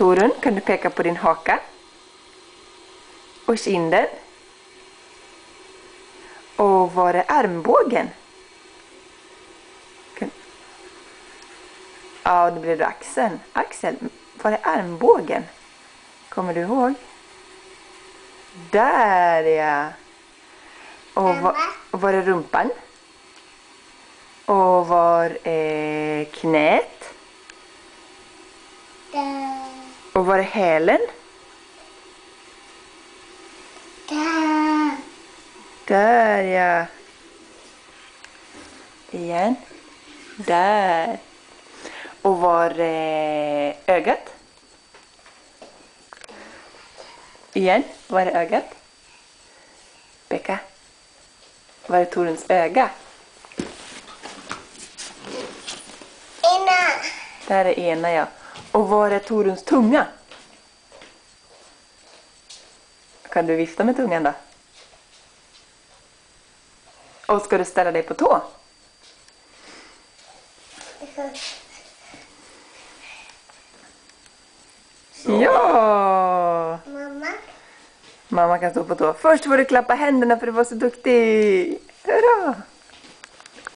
Torun, kan du peka på din haka? Och kinden? Och var är armbågen? Ja, då blir det axeln. Axel, var är armbågen? Kommer du ihåg? Där, ja. Och var är rumpan? Och var är knät? Där. Och var är hälen? Där. Där, ja. Igen. Där. Och var är ögat? Igen. Var är ögat? Peka. Var är Toruns öga? Ena. Där är ena, ja. Och var är Toruns tunga? Kan du vifta med tungan då? Och ska du ställa dig på tå? Ja! Mamma. Mamma kan stå på tå. Först får du klappa händerna för du var så duktig. Hurra!